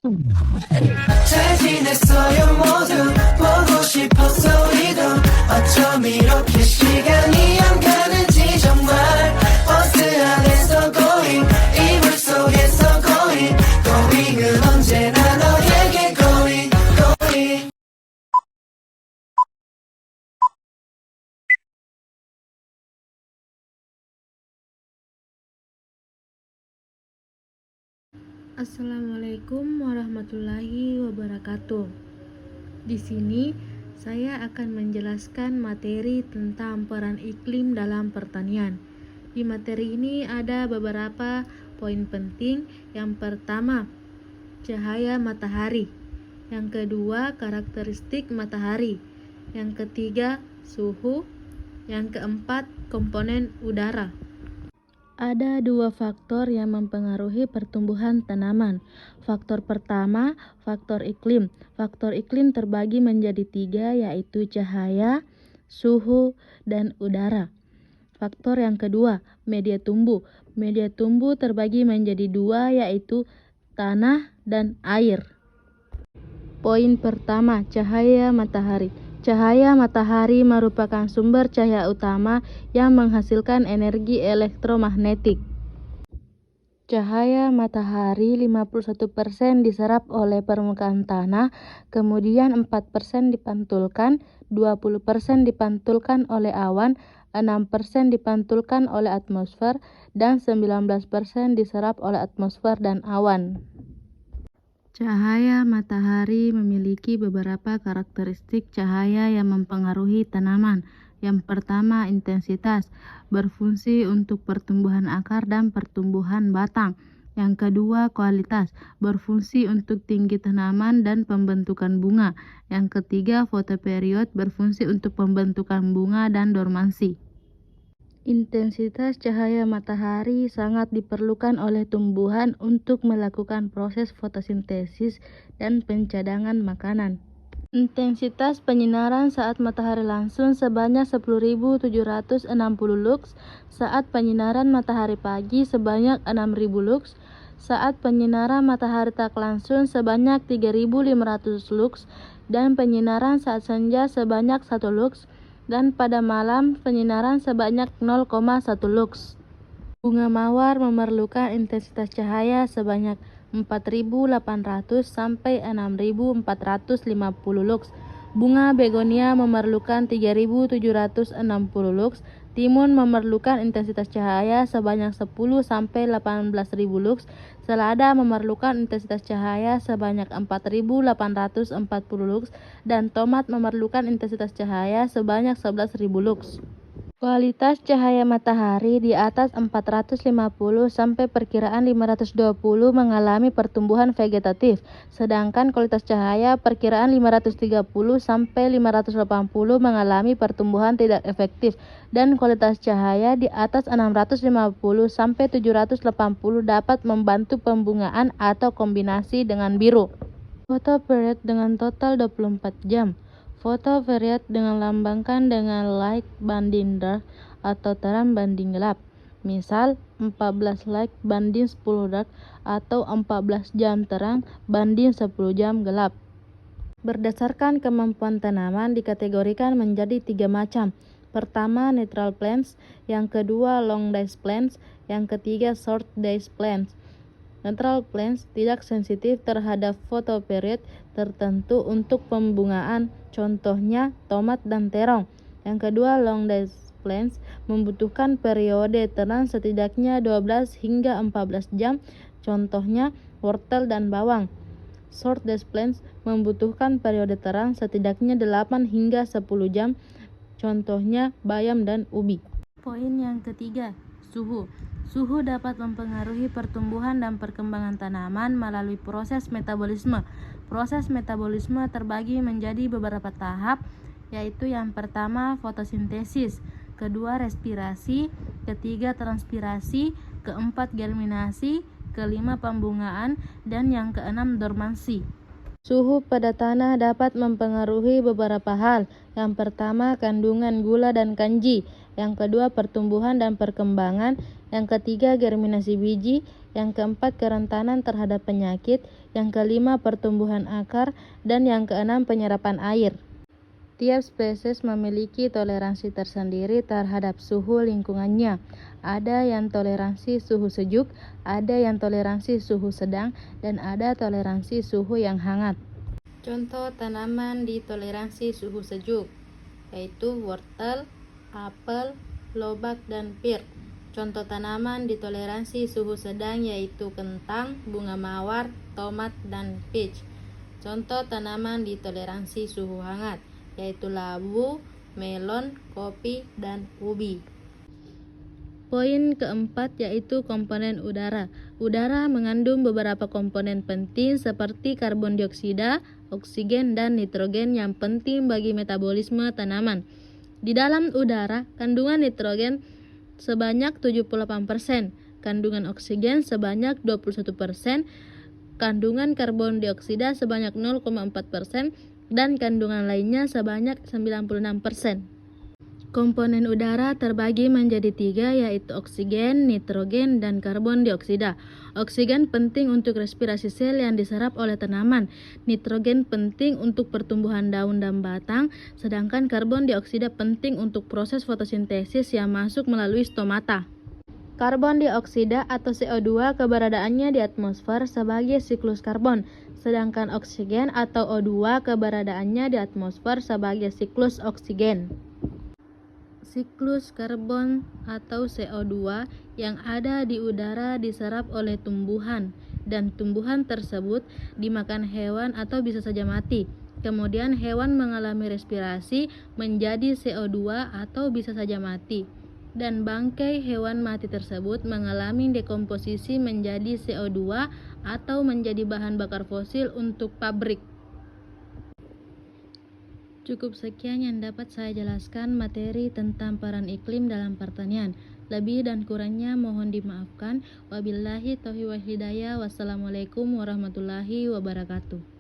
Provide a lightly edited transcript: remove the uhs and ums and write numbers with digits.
잘 지냈어요 모두 보고 싶었어 우리도 어쩜 이렇게 시간이 안 가는지 정말 버스 안에서 going 이불 속에서 going은 언제나 너에게 going Assalamualaikum warahmatullahi wabarakatuh. Di sini saya akan menjelaskan materi tentang peran iklim dalam pertanian. Di materi ini ada beberapa poin penting. Yang pertama, cahaya matahari. Yang kedua, karakteristik matahari. Yang ketiga, suhu. Yang keempat, komponen udara. Ada dua faktor yang mempengaruhi pertumbuhan tanaman. Faktor pertama, faktor iklim. Faktor iklim terbagi menjadi tiga, yaitu cahaya, suhu, dan udara. Faktor yang kedua, media tumbuh. Media tumbuh terbagi menjadi dua, yaitu tanah dan air. Poin pertama, cahaya matahari. Cahaya matahari merupakan sumber cahaya utama yang menghasilkan energi elektromagnetik. Cahaya matahari 51% diserap oleh permukaan tanah, kemudian 4% dipantulkan, 20% dipantulkan oleh awan, 6% dipantulkan oleh atmosfer, dan 19% diserap oleh atmosfer dan awan. Cahaya matahari memiliki beberapa karakteristik cahaya yang mempengaruhi tanaman. Yang pertama, intensitas, berfungsi untuk pertumbuhan akar dan pertumbuhan batang. Yang kedua, kualitas, berfungsi untuk tinggi tanaman dan pembentukan bunga. Yang ketiga, fotoperiod, berfungsi untuk pembentukan bunga dan dormansi. Intensitas cahaya matahari sangat diperlukan oleh tumbuhan untuk melakukan proses fotosintesis dan pencadangan makanan. Intensitas penyinaran saat matahari langsung sebanyak 10.760 lux, saat penyinaran matahari pagi sebanyak 6.000 lux, saat penyinaran matahari tak langsung sebanyak 3.500 lux, dan penyinaran saat senja sebanyak 1 lux, dan pada malam penyinaran sebanyak 0,1 lux. Bunga mawar memerlukan intensitas cahaya sebanyak 4.800 sampai 6.450 lux. Bunga begonia memerlukan 3.760 lux. Timun memerlukan intensitas cahaya sebanyak 10 sampai 18.000 lux. Selada memerlukan intensitas cahaya sebanyak 4.840 lux dan tomat memerlukan intensitas cahaya sebanyak 11.000 lux. Kualitas cahaya matahari di atas 450 sampai perkiraan 520 mengalami pertumbuhan vegetatif, sedangkan kualitas cahaya perkiraan 530 sampai 580 mengalami pertumbuhan tidak efektif, dan kualitas cahaya di atas 650 sampai 780 dapat membantu pembungaan atau kombinasi dengan biru. Fotoperiod dengan total 24 jam. Fotoperiod dengan lambangkan dengan light banding dark atau terang banding gelap. Misal 14 light banding 10 dark atau 14 jam terang banding 10 jam gelap. Berdasarkan kemampuan tanaman dikategorikan menjadi 3 macam. Pertama, neutral plants, yang kedua long days plants, yang ketiga short days plants. Neutral plants tidak sensitif terhadap fotoperiod tertentu untuk pembungaan, contohnya tomat dan terong. Yang kedua, long days plants membutuhkan periode terang setidaknya 12 hingga 14 jam, contohnya wortel dan bawang. Short days plants membutuhkan periode terang setidaknya 8 hingga 10 jam, contohnya bayam dan ubi. Poin yang ketiga, suhu. Suhu dapat mempengaruhi pertumbuhan dan perkembangan tanaman melalui proses metabolisme. Proses metabolisme terbagi menjadi beberapa tahap, yaitu yang pertama fotosintesis, kedua respirasi, ketiga transpirasi, keempat germinasi, kelima pembungaan, dan yang keenam dormansi. Suhu pada tanah dapat mempengaruhi beberapa hal. Yang pertama, kandungan gula dan kanji. Yang kedua, pertumbuhan dan perkembangan. Yang ketiga, germinasi biji. Yang keempat, kerentanan terhadap penyakit. yang kelima pertumbuhan akar, dan yang keenam penyerapan air. Tiap spesies memiliki toleransi tersendiri terhadap suhu lingkungannya. Ada yang toleransi suhu sejuk, ada yang toleransi suhu sedang, dan ada toleransi suhu yang hangat. Contoh tanaman di toleransi suhu sejuk, yaitu wortel, apel, lobak, dan pir. Contoh tanaman di toleransi suhu sedang yaitu kentang, bunga mawar, tomat, dan peach. Contoh tanaman di toleransi suhu hangat yaitu labu, melon, kopi, dan ubi. Poin keempat yaitu komponen udara. Udara mengandung beberapa komponen penting seperti karbon dioksida, oksigen, dan nitrogen yang penting bagi metabolisme tanaman. Di dalam udara, kandungan nitrogen sebanyak 78%, kandungan oksigen sebanyak 21%, kandungan karbon dioksida sebanyak 0,4%, dan kandungan lainnya sebanyak 96%. Komponen udara terbagi menjadi 3 yaitu oksigen, nitrogen, dan karbon dioksida. Oksigen penting untuk respirasi sel yang diserap oleh tanaman. Nitrogen penting untuk pertumbuhan daun dan batang, sedangkan karbon dioksida penting untuk proses fotosintesis yang masuk melalui stomata. Karbon dioksida atau CO2 keberadaannya di atmosfer sebagai siklus karbon, sedangkan oksigen atau O2 keberadaannya di atmosfer sebagai siklus oksigen. Siklus karbon atau CO2 yang ada di udara diserap oleh tumbuhan, dan tumbuhan tersebut dimakan hewan atau bisa saja mati. Kemudian hewan mengalami respirasi menjadi CO2 atau bisa saja mati. Dan bangkai hewan mati tersebut mengalami dekomposisi menjadi CO2 atau menjadi bahan bakar fosil untuk pabrik. Cukup sekian yang dapat saya jelaskan materi tentang peran iklim dalam pertanian. Lebih dan kurangnya mohon dimaafkan. Wabillahi taufiq wal hidayah. Wassalamualaikum warahmatullahi wabarakatuh.